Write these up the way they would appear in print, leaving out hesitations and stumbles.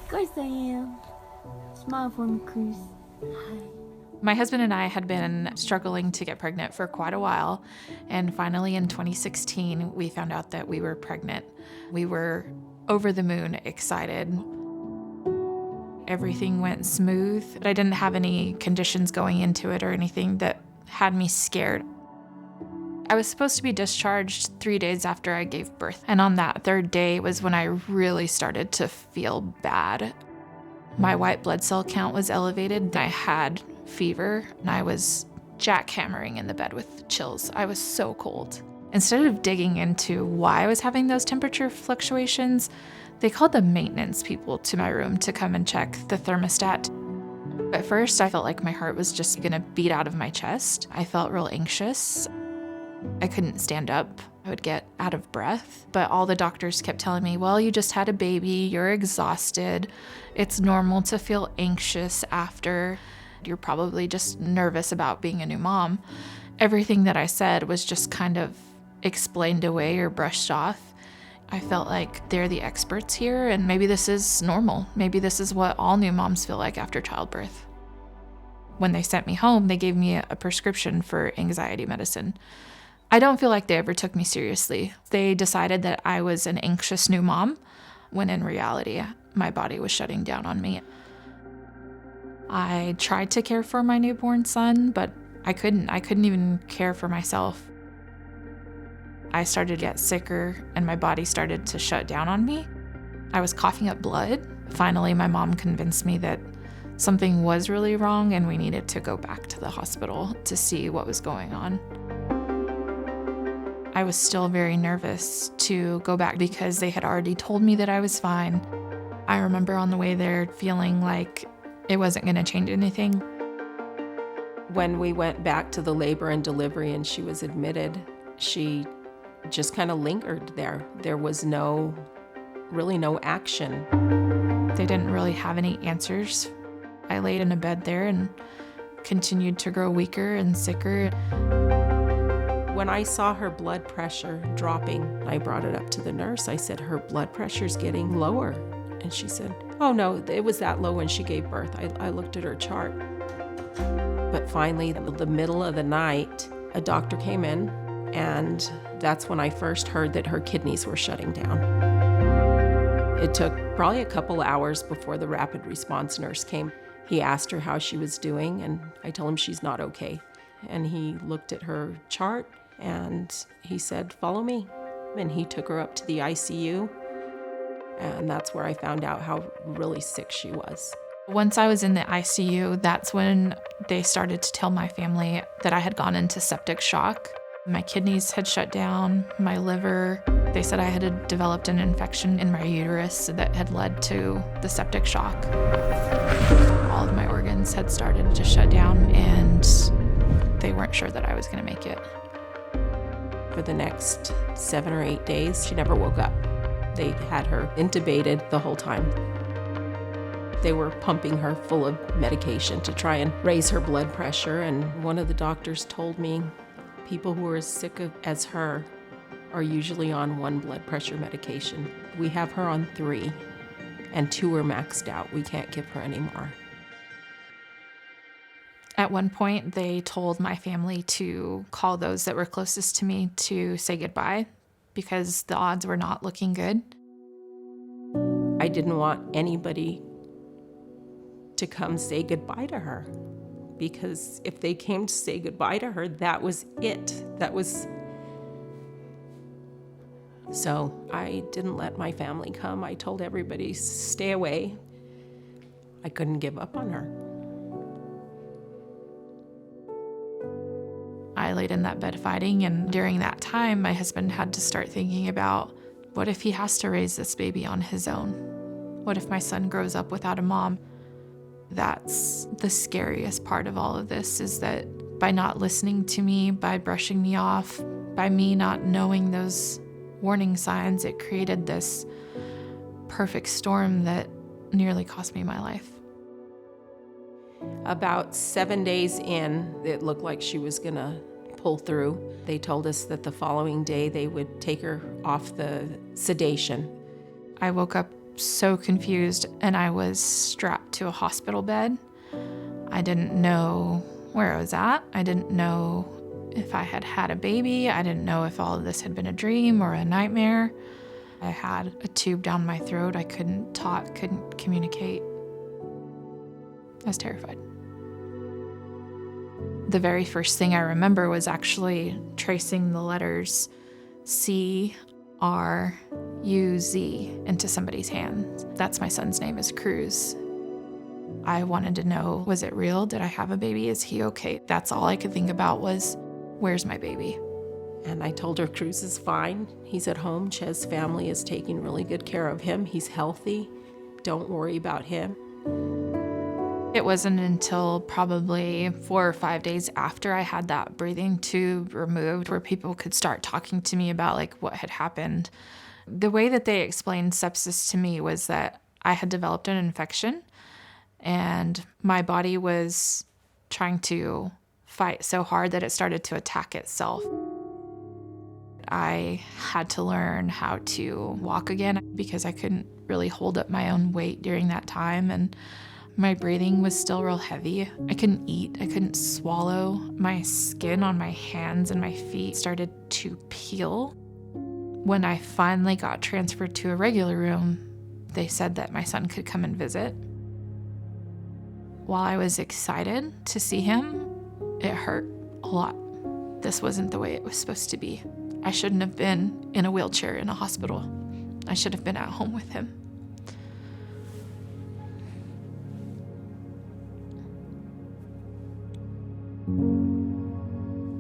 course I am. Smile for me, Chris. Hi. My husband and I had been struggling to get pregnant for quite a while, and finally in 2016, we found out that we were pregnant. We were over the moon excited. Everything went smooth. I didn't have any conditions going into it or anything that had me scared. I was supposed to be discharged 3 days after I gave birth, and on that third day was when I really started to feel bad. My white blood cell count was elevated. I had fever, and I was jackhammering in the bed with chills. I was so cold. Instead of digging into why I was having those temperature fluctuations, they called the maintenance people to my room to come and check the thermostat. At first, I felt like my heart was just gonna beat out of my chest. I felt real anxious. I couldn't stand up. I would get out of breath. But all the doctors kept telling me, well, you just had a baby, you're exhausted. It's normal to feel anxious after. You're probably just nervous about being a new mom. Everything that I said was just kind of explained away or brushed off. I felt like they're the experts here, and maybe this is normal. Maybe this is what all new moms feel like after childbirth. When they sent me home, they gave me a prescription for anxiety medicine. I don't feel like they ever took me seriously. They decided that I was an anxious new mom, when in reality, my body was shutting down on me. I tried to care for my newborn son, but I couldn't. I couldn't even care for myself. I started to get sicker, and my body started to shut down on me. I was coughing up blood. Finally, my mom convinced me that something was really wrong and we needed to go back to the hospital to see what was going on. I was still very nervous to go back because they had already told me that I was fine. I remember on the way there feeling like it wasn't going to change anything. When we went back to the labor and delivery and she was admitted, she just kind of lingered there. There was really no action. They didn't really have any answers. I laid in a bed there and continued to grow weaker and sicker. When I saw her blood pressure dropping, I brought it up to the nurse. I said, her blood pressure's getting lower. And she said, oh no, it was that low when she gave birth. I looked at her chart. But finally, in the middle of the night, a doctor came in, and that's when I first heard that her kidneys were shutting down. It took probably a couple hours before the rapid response nurse came. He asked her how she was doing, and I told him she's not okay. And he looked at her chart, and he said, follow me. And he took her up to the ICU, and that's where I found out how really sick she was. Once I was in the ICU, that's when they started to tell my family that I had gone into septic shock. My kidneys had shut down, my liver. They said I had developed an infection in my uterus that had led to the septic shock. All of my organs had started to shut down, and they weren't sure that I was going to make it. For the next 7 or 8 days, she never woke up. They had her intubated the whole time. They were pumping her full of medication to try and raise her blood pressure, and one of the doctors told me people who are as sick as her are usually on 1 blood pressure medication. We have her on 3, and 2 are maxed out. We can't give her any more. At one point, they told my family to call those that were closest to me to say goodbye because the odds were not looking good. I didn't want anybody to come say goodbye to her, because if they came to say goodbye to her, that was it. So I didn't let my family come. I told everybody, stay away. I couldn't give up on her. I laid in that bed fighting, and during that time, my husband had to start thinking about, what if he has to raise this baby on his own? What if my son grows up without a mom? That's the scariest part of all of this, is that by not listening to me, by brushing me off, by me not knowing those warning signs, it created this perfect storm that nearly cost me my life. About 7 days in, it looked like she was gonna pull through. They told us that the following day they would take her off the sedation. I woke up so confused, and I was strapped to a hospital bed. I didn't know where I was at. I didn't know if I had had a baby. I didn't know if all of this had been a dream or a nightmare. I had a tube down my throat. I couldn't talk, couldn't communicate. I was terrified. The very first thing I remember was actually tracing the letters CRUZ into somebody's hands. That's my son's name, is Cruz. I wanted to know, was it real? Did I have a baby? Is he okay? That's all I could think about was, where's my baby? And I told her Cruz is fine. He's at home. Chez's family is taking really good care of him. He's healthy. Don't worry about him. It wasn't until probably 4 or 5 days after I had that breathing tube removed where people could start talking to me about like what had happened. The way that they explained sepsis to me was that I had developed an infection and my body was trying to fight so hard that it started to attack itself. I had to learn how to walk again because I couldn't really hold up my own weight during that time, and my breathing was still real heavy. I couldn't eat, I couldn't swallow. My skin on my hands and my feet started to peel. When I finally got transferred to a regular room, they said that my son could come and visit. While I was excited to see him, it hurt a lot. This wasn't the way it was supposed to be. I shouldn't have been in a wheelchair in a hospital. I should have been at home with him.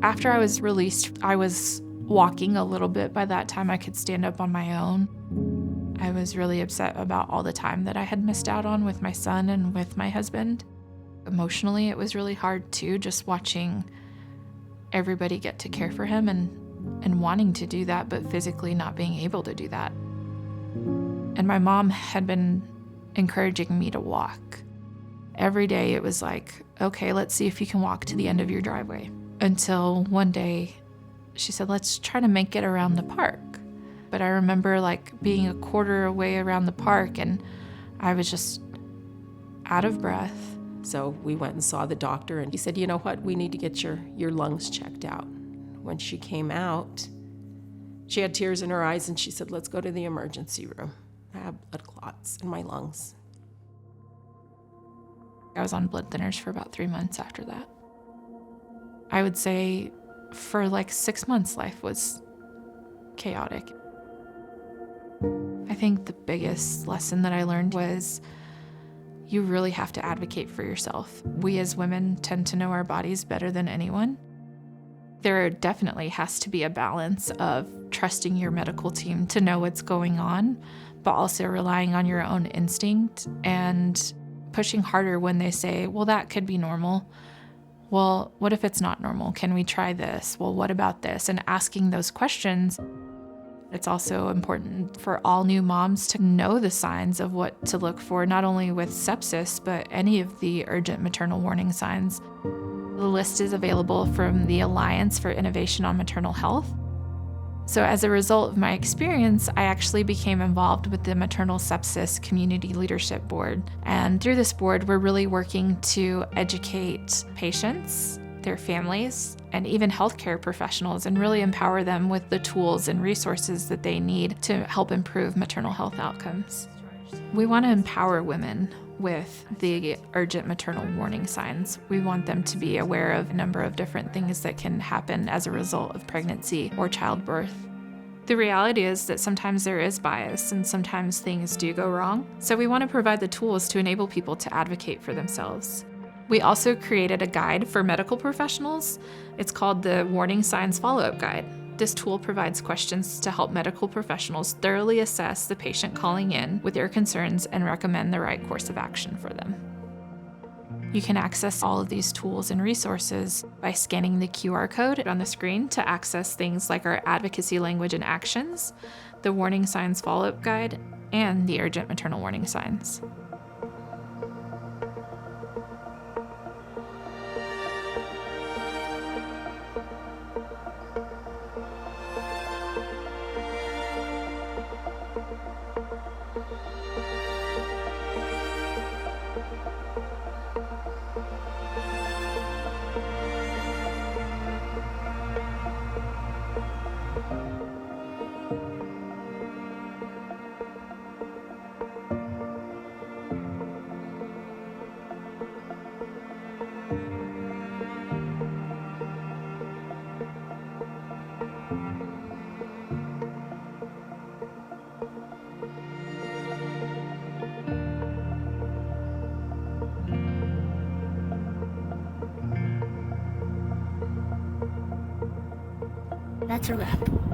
After I was released, I was walking a little bit. By that time, I could stand up on my own. I was really upset about all the time that I had missed out on with my son and with my husband. Emotionally, it was really hard too, just watching everybody get to care for him and wanting to do that, but physically not being able to do that. And my mom had been encouraging me to walk. Every day it was like, okay, let's see if you can walk to the end of your driveway. Until one day she said, let's try to make it around the park. But I remember like being a quarter away around the park and I was just out of breath. So we went and saw the doctor and he said, you know what, we need to get your lungs checked out. When she came out, she had tears in her eyes and she said, let's go to the emergency room. I have blood clots in my lungs. I was on blood thinners for about 3 months after that. I would say for like 6 months, life was chaotic. I think the biggest lesson that I learned was you really have to advocate for yourself. We as women tend to know our bodies better than anyone. There definitely has to be a balance of trusting your medical team to know what's going on, but also relying on your own instinct and pushing harder when they say, well, that could be normal. Well, what if it's not normal? Can we try this? Well, what about this? And asking those questions. It's also important for all new moms to know the signs of what to look for, not only with sepsis, but any of the urgent maternal warning signs. The list is available from the Alliance for Innovation on Maternal Health. So as a result of my experience, I actually became involved with the Maternal Sepsis Community Leadership Board. And through this board, we're really working to educate patients, their families, and even healthcare professionals, and really empower them with the tools and resources that they need to help improve maternal health outcomes. We want to empower women with the urgent maternal warning signs. We want them to be aware of a number of different things that can happen as a result of pregnancy or childbirth. The reality is that sometimes there is bias and sometimes things do go wrong. So we want to provide the tools to enable people to advocate for themselves. We also created a guide for medical professionals. It's called the Warning Signs Follow-Up Guide. This tool provides questions to help medical professionals thoroughly assess the patient calling in with their concerns and recommend the right course of action for them. You can access all of these tools and resources by scanning the QR code on the screen to access things like our advocacy language and actions, the Warning Signs Follow-Up Guide, and the Urgent Maternal Warning Signs. That's a wrap.